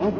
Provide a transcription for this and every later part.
So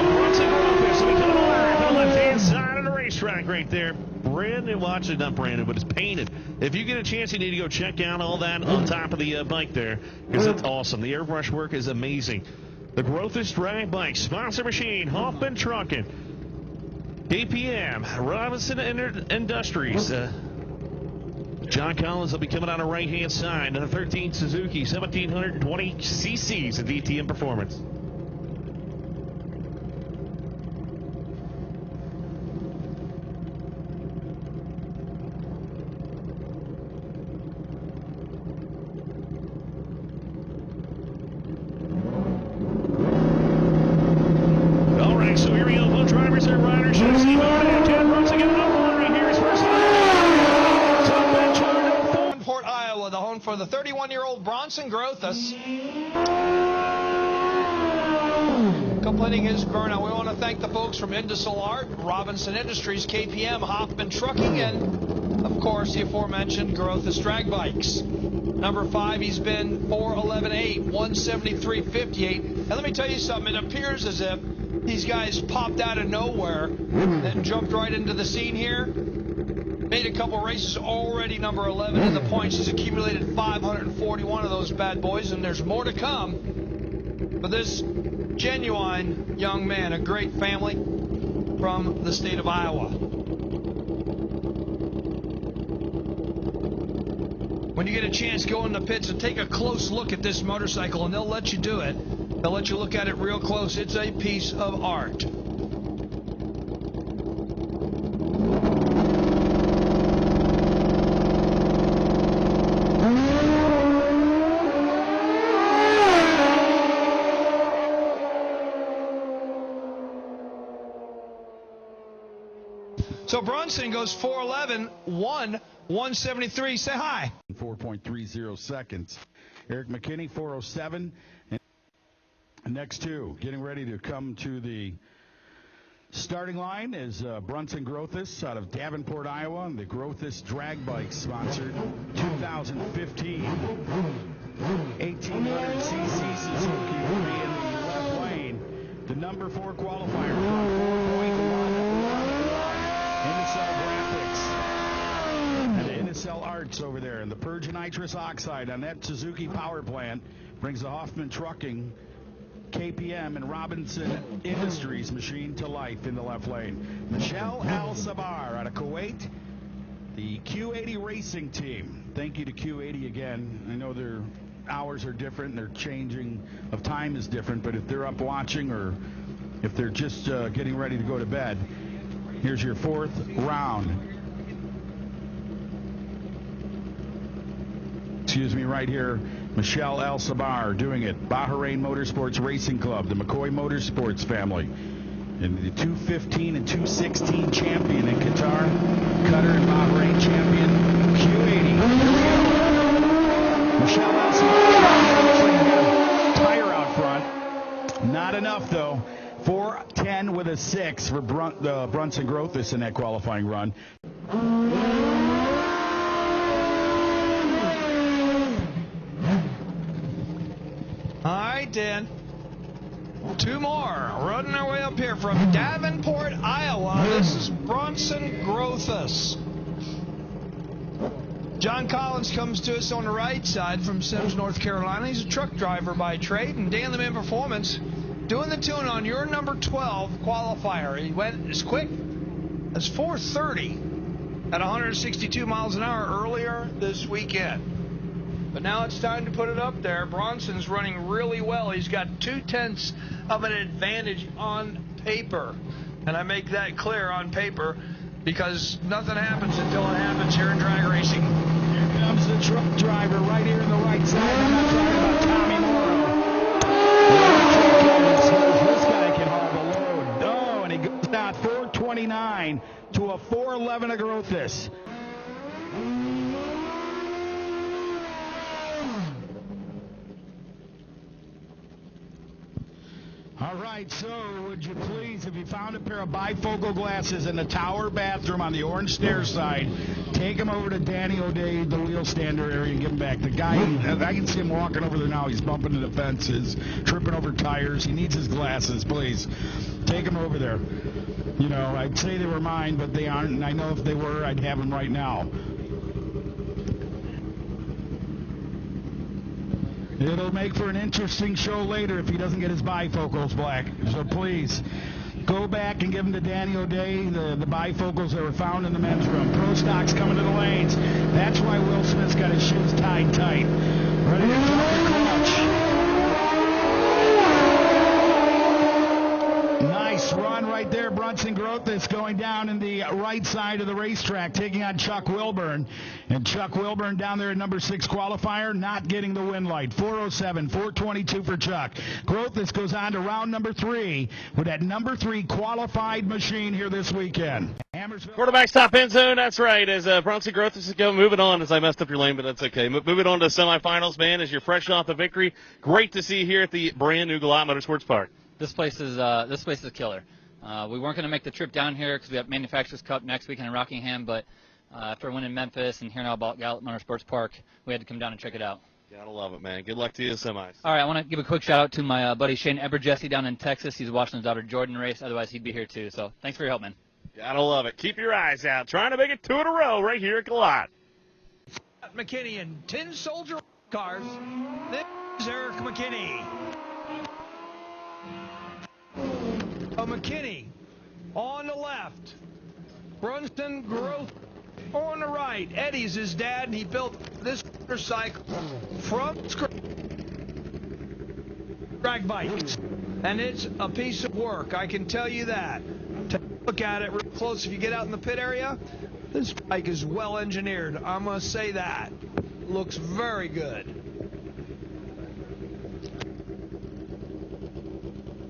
Brunson Grothus will be coming alive on the left-hand side of the racetrack right there. Brandon, watch it, not Brandon, but it's painted. If you get a chance, you need to go check out all that on top of the bike there, because it's awesome. The airbrush work is amazing. The Grothus Dragbikes, sponsor machine, Hoffman Trucking, APM, Robinson Industries. John Collins will be coming on the right-hand side on the 13 Suzuki 1720 cc's of DTM Performance. All right, so here we go. Both drivers and riders should see going in. Ted Brunson getting up one right here. His first Iowa, the home for the 31-year-old Brunson Grothus. Completing his career. Now we want to thank the folks from Indusal Art, Robinson Industries, KPM, Hoffman Trucking, and of course the aforementioned Grothus Dragbikes. Number 5, he's been 4.11.8, 173.58. And let me tell you something, it appears as if these guys popped out of nowhere and jumped right into the scene here. Made a couple races, already number 11 in the points. He's accumulated 541 of those bad boys, and there's more to come for this genuine young man, a great family from the state of Iowa. When you get a chance, go in the pits and take a close look at this motorcycle, and they'll let you do it. They'll let you look at it real close. It's a piece of art. So Brunson goes 4.11, 173. Say hi. 4.30 seconds. Eric McKinney, 4.07. And next two, getting ready to come to the starting line is Brunson Grothus out of Davenport, Iowa, and the Grothus Dragbikes, sponsored 2015 1800 cc Suzuki, will be in the left lane. The number 4 qualifier from 4.11. Indusal Graphics and the Indusal Arts over there, and the pergenitrous oxide on that Suzuki power plant brings the Hoffman Trucking, KPM, and Robinson Industries machine to life in the left lane. Michelle Al-Sabar out of Kuwait, the Q80 racing team. Thank you to Q80 again. I know their hours are different, their changing of time is different, but if they're up watching or if they're just getting ready to go to bed, here's your 4th round. Excuse me, right here, Michelle Al-Sabar doing it. Bahrain Motorsports Racing Club, the McCoy Motorsports family. And the 215 and 216 champion in Qatar, Qatar and Bahrain champion, Q80. Here we go. Michelle Al-Sabar, tire out front. Not enough, though. 4.10 with a 6 for Brunson Grothus in that qualifying run. All right, Dan. Two more running our way up here from Davenport, Iowa. This is Brunson Grothus. John Collins comes to us on the right side from Sims, North Carolina. He's a truck driver by trade, and Dan the Man Performance doing the tune on your number 12 qualifier. He went as quick as 4:30 at 162 miles an hour earlier this weekend. But now it's time to put it up there. Bronson's running really well. He's got 2/10 of an advantage on paper. And I make that clear, on paper, because nothing happens until it happens here in drag racing. Here comes the truck driver right here in the right side. I'm not talking about Tommy Morrow. This guy can haul the load. Oh, and he goes down 429 to a 411 of Grothus. All right, so would you please, if you found a pair of bifocal glasses in the tower bathroom on the orange stairs side, take them over to Danny O'Day, the wheel stander area, and give them back. The guy, I can see him walking over there now. He's bumping into fences, tripping over tires. He needs his glasses, please. Take them over there. You know, I'd say they were mine, but they aren't, and I know if they were, I'd have them right now. It'll make for an interesting show later if he doesn't get his bifocals black. So please, go back and give them to Danny O'Day, the bifocals that were found in the men's room. Pro Stock's coming to the lanes. That's why Will Smith's got his shoes tied tight. Ready to drop the clutch. Nice run right there. Brunson Grothus going down in the right side of the racetrack, taking on Chuck Wilburn. And Chuck Wilburn down there at number 6 qualifier, not getting the win light. 407, 422 for Chuck. Grothus goes on to round number 3 with that number 3 qualified machine here this weekend. Quarterback stop end zone, that's right, as Brunson Grothus is moving on, as I messed up your lane, but that's okay. Moving on to semifinals, man, as you're fresh off the victory. Great to see you here at the brand new Galot Motorsports Park. This place is killer. We weren't going to make the trip down here because we have Manufacturers Cup next weekend in Rockingham, but after winning Memphis and hearing all about Gallup Motorsports Park, we had to come down and check it out. Gotta love it, man. Good luck to you, semis. All right, I want to give a quick shout out to my buddy Shane Eberjesse down in Texas. He's watching his daughter Jordan race. Otherwise, he'd be here too. So thanks for your help, man. Gotta love it. Keep your eyes out. Trying to make it 2 in a row right here at Galot. McKinney and Tin Soldier cars. There's Eric McKinney. McKinney on the left. Brunson Grothus on the right. Eddie's his dad, and he built this motorcycle from scratch. Dragbikes. And it's a piece of work, I can tell you that. Take a look at it real close if you get out in the pit area. This bike is well engineered, I must say that. Looks very good.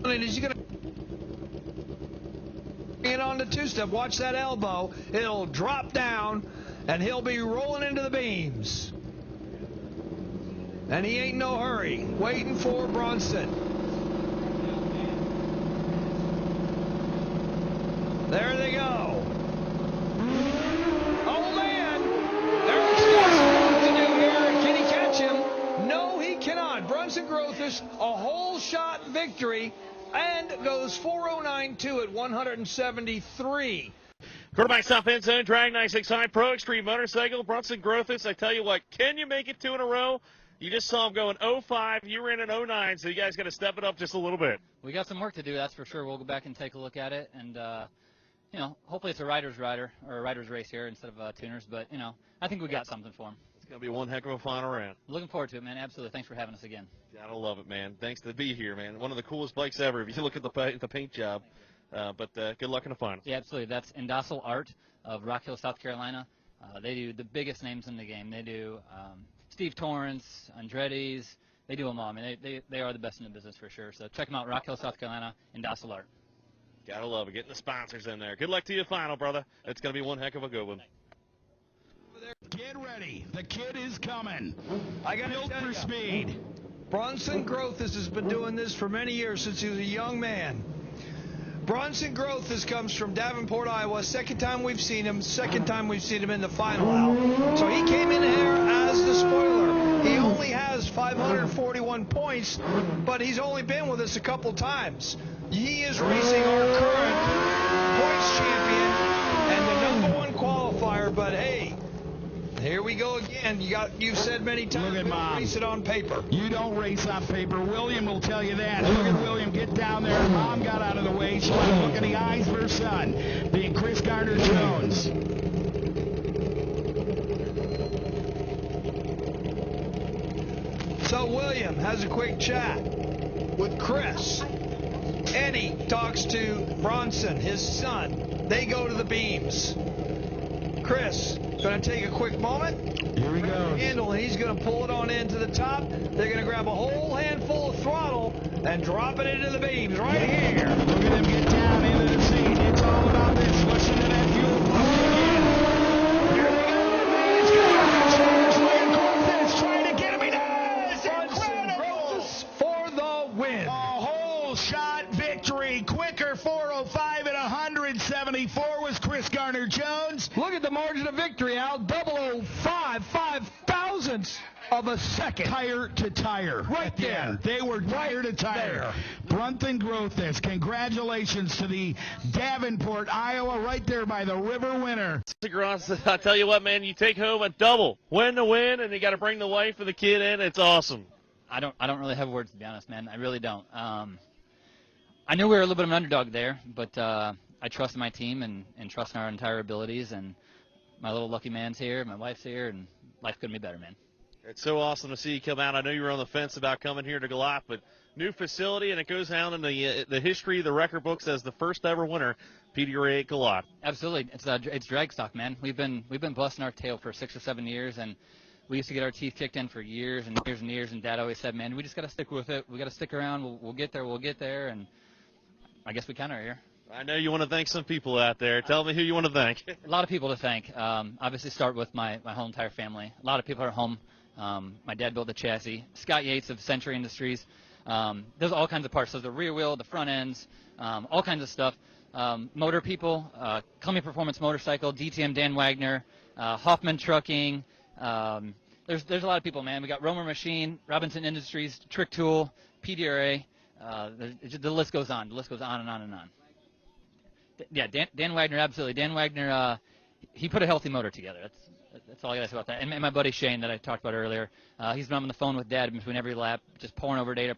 And is he going to it on the two-step? Watch that elbow. It'll drop down, and he'll be rolling into the beams. And he ain't no hurry. Waiting for Brunson. There they go. Oh, man. Eric's got some work to do here. Can he catch him? No, he cannot. Brunson Grothus, a whole shot victory. And goes 409.2 at 173. Quarterback stop end zone, Drag 965 Pro Extreme Motorcycle, Brunson Grothus. I tell you what, can you make it 2 in a row? You just saw him going 05. You ran an 09, so you guys got to step it up just a little bit. We got some work to do, that's for sure. We'll go back and take a look at it, and you know, hopefully it's a rider's race here instead of tuners. But you know, I think we got something for him. It's going to be one heck of a final round. Looking forward to it, man. Absolutely. Thanks for having us again. Gotta love it, man. Thanks to be here, man. One of the coolest bikes ever. If you look at the paint job. But good luck in the finals. Yeah, absolutely. That's Indocile Art of Rock Hill, South Carolina. They do the biggest names in the game. They do Steve Torrance, Andretti's. They do them all. I mean, they are the best in the business for sure. So check them out, Rock Hill, South Carolina, Indocile Art. Gotta love it. Getting the sponsors in there. Good luck to you, final, brother. It's going to be one heck of a good one. Get ready. The kid is coming. I got built for speed. Brunson Grothus has been doing this for many years since he was a young man. Brunson Grothus comes from Davenport, Iowa. Second time we've seen him. Second time we've seen him in the final out. So he came in here as the spoiler. He only has 541 points, but he's only been with us a couple times. He is racing our current points champion and the #1 qualifier. But hey, here we go again. You've said many times, Look at we don't Mom. race it on paper. You don't race on paper. William will tell you that. Look at William get down there. Mom got out of the way. She wanted to look in the eyes of her son, being Chris Gardner-Jones. So William has a quick chat with Chris. Eddie talks to Brunson, his son. They go to the beams. Chris, going to take a quick moment. Here we go. Handle, and he's going to pull it on into the top. They're going to grab a whole handful of throttle and drop it into the beams right here. Look at him get down into the seat. It's all about this. Listen to that fuel pump again. Here they go. Man, it's going to win. Grothus trying to get him. He does. Brunson Incredible. Grothus for the win. A whole shot of a second. Tire to tire. Right there. They were tire to tire. Brunson Grothus, congratulations to the Davenport, Iowa, right there by the river winner. I tell you what, man, you take home a double. Win to win, and you got to bring the wife and the kid in. It's awesome. I don't really have words, to be honest, man. I really don't. I knew we were a little bit of an underdog there, but I trust my team and trust in our entire abilities. And my little lucky man's here, my wife's here, and life couldn't be better, man. It's so awesome to see you come out. I know you were on the fence about coming here to Goliath, but new facility, and it goes down in the history of the record books as the first ever winner, PDRA at Goliath. Absolutely, it's drag stock, man. We've been busting our tail for 6 or 7 years, and we used to get our teeth kicked in for years and years and years. And Dad always said, "Man, we just got to stick with it. We got to stick around. We'll get there." And I guess we kind of are here. I know you want to thank some people out there. Tell me who you want to thank. A lot of people to thank. Obviously, start with my whole entire family. A lot of people are home. My dad built the chassis. Scott Yates of Century Industries. There's all kinds of parts. There's the rear wheel, the front ends, all kinds of stuff. Motor people, Klemme Performance Motorcycle, DTM Dan Wagner, Hoffman Trucking. There's a lot of people, man. We got Romer Machine, Robinson Industries, Trick Tool, PDRA. The list goes on. The list goes on and on and on. Yeah, Dan Wagner, absolutely. Dan Wagner, he put a healthy motor together. That's all I got to say about that. And my buddy Shane that I talked about earlier, he's been on the phone with Dad between every lap, just pouring over data,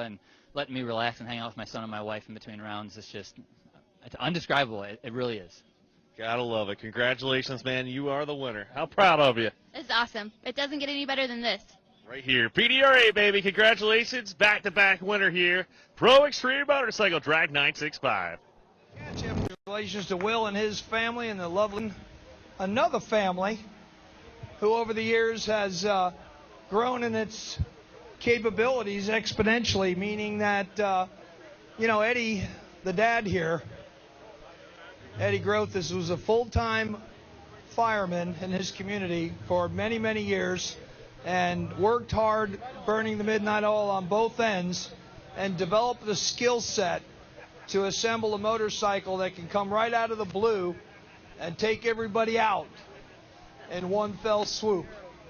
and letting me relax and hang out with my son and my wife in between rounds. It's undescribable. It really is. Gotta love it. Congratulations, man. You are the winner. How proud of you. It's awesome. It doesn't get any better than this. Right here. PDRA, baby. Congratulations. Back-to-back winner here. Pro Extreme Motorcycle Drag 965. Congratulations to Will and his family and the lovely another family who over the years has grown in its capabilities exponentially, meaning that, Eddie, the dad here, Eddie Grothus, was a full-time fireman in his community for many, many years and worked hard burning the midnight oil on both ends and developed the skill set to assemble a motorcycle that can come right out of the blue and take everybody out in one fell swoop.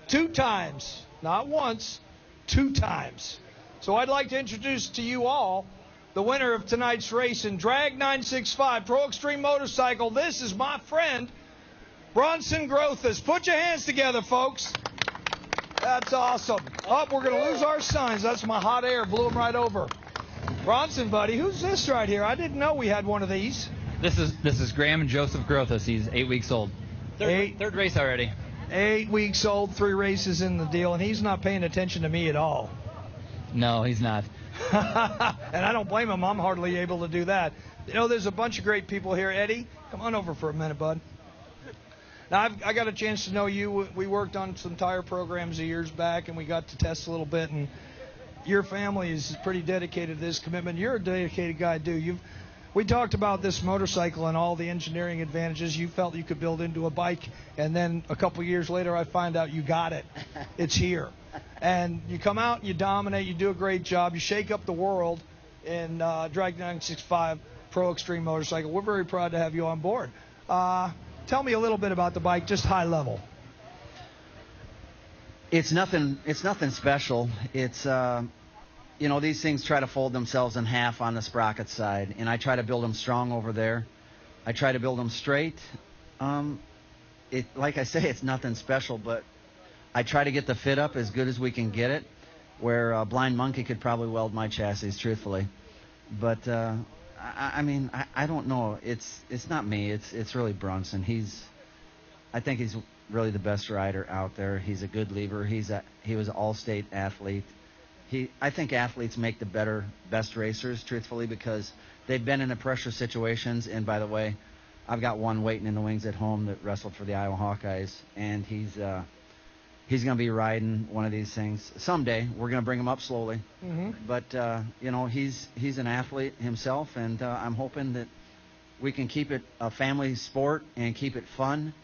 2 times, not once, 2 times. So I'd like to introduce to you all the winner of tonight's race in Drag 965 Pro Extreme Motorcycle. This is my friend, Brunson Grothus. Put your hands together, folks. That's awesome. Oh, we're going to lose our signs. That's my hot air. Blew them right over. Bronson, buddy, who's this right here? I didn't know we had one of these. This is Graham Joseph Grothus. He's 8 weeks old. Third race already. 8 weeks old, 3 races in the deal, and he's not paying attention to me at all. No, he's not. And I don't blame him. I'm hardly able to do that. There's a bunch of great people here. Eddie, come on over for a minute, bud. Now, I got a chance to know you. We worked on some tire programs years back, and we got to test a little bit, and your family is pretty dedicated to this commitment. You're a dedicated guy, too. We talked about this motorcycle and all the engineering advantages you felt you could build into a bike, and then a couple years later I find out you got it. It's here. And you come out and you dominate. You do a great job. You shake up the world in Drag 965 Pro Extreme Motorcycle. We're very proud to have you on board. Tell me a little bit about the bike, just high level. It's nothing special. It's these things try to fold themselves in half on the sprocket side, and I try to build them strong over there. I try to build them straight. Like I say, it's nothing special, but I try to get the fit up as good as we can get it, where a blind monkey could probably weld my chassis, truthfully. But I don't know. It's not me. It's really Brunson. I think he's really the best rider out there. He's a good lever. He was an all-state athlete. I think athletes make the best racers, truthfully, because they've been in the pressure situations. And by the way, I've got one waiting in the wings at home that wrestled for the Iowa Hawkeyes, and he's going to be riding one of these things someday. We're going to bring him up slowly, but he's an athlete himself, and I'm hoping that we can keep it a family sport and keep it fun.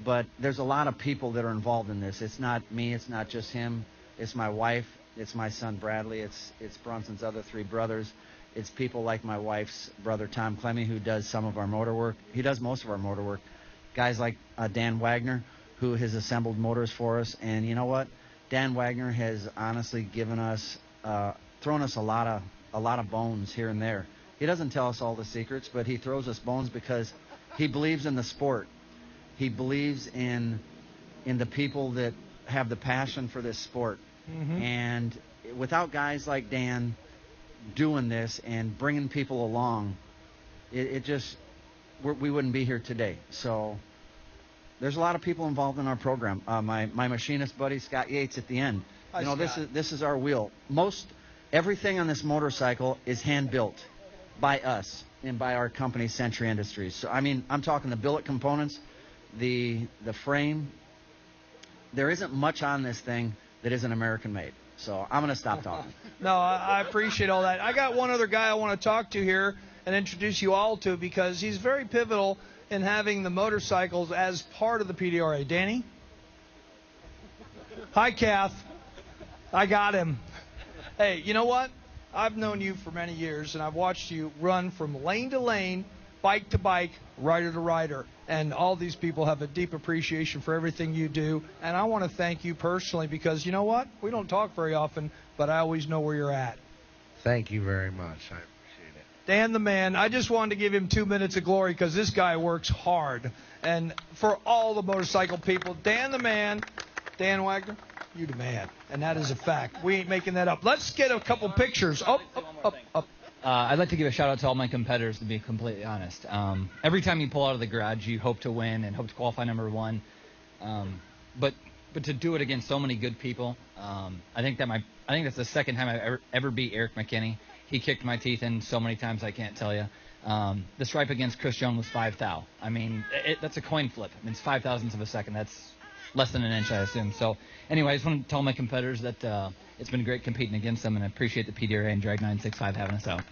But there's a lot of people that are involved in this. It's not me. It's not just him. It's my wife. It's my son Bradley. It's Brunson's other 3 brothers. It's people like my wife's brother Tom Klemme, who does some of our motor work. He does most of our motor work. Guys like Dan Wagner, who has assembled motors for us. And you know what? Dan Wagner has honestly given us, thrown us a lot of bones here and there. He doesn't tell us all the secrets, but he throws us bones because he believes in the sport. He believes in the people that have the passion for this sport. Mm-hmm. And without guys like Dan doing this and bringing people along, we wouldn't be here today. So there's a lot of people involved in our program. My machinist buddy Scott Yates at the end. Hi, Scott. This is our wheel. Everything on this motorcycle is hand built by us and by our company, Century Industries. So I mean, I'm talking the billet components, the frame. There isn't much on this thing that isn't American made. So I'm going to stop talking. No, I appreciate all that. I got one other guy I want to talk to here and introduce you all to because he's very pivotal in having the motorcycles as part of the PDRA. Danny? Hi, Kath. I got him. Hey, you know what? I've known you for many years, and I've watched you run from lane to lane, bike to bike, rider to rider. And all these people have a deep appreciation for everything you do. And I want to thank you personally because, you know what? We don't talk very often, but I always know where you're at. Thank you very much. I appreciate it. Dan the man, I just wanted to give him 2 minutes of glory because this guy works hard. And for all the motorcycle people, Dan the man, Dan Wagner, you the man. And that is a fact. We ain't making that up. Let's get a couple pictures. Up. I'd like to give a shout out to all my competitors, to be completely honest. Every time you pull out of the garage, you hope to win and hope to qualify number one. But to do it against so many good people, I think that's the second time I've ever beat Eric McKinney. He kicked my teeth in so many times I can't tell you. The stripe against Chris Jones was 5 thou. I mean, that's a coin flip. I mean, it's 5,000ths of a second. That's less than an inch, I assume. So, anyway, I just want to tell my competitors that it's been great competing against them, and I appreciate the PDRA and Drag 965 having us out.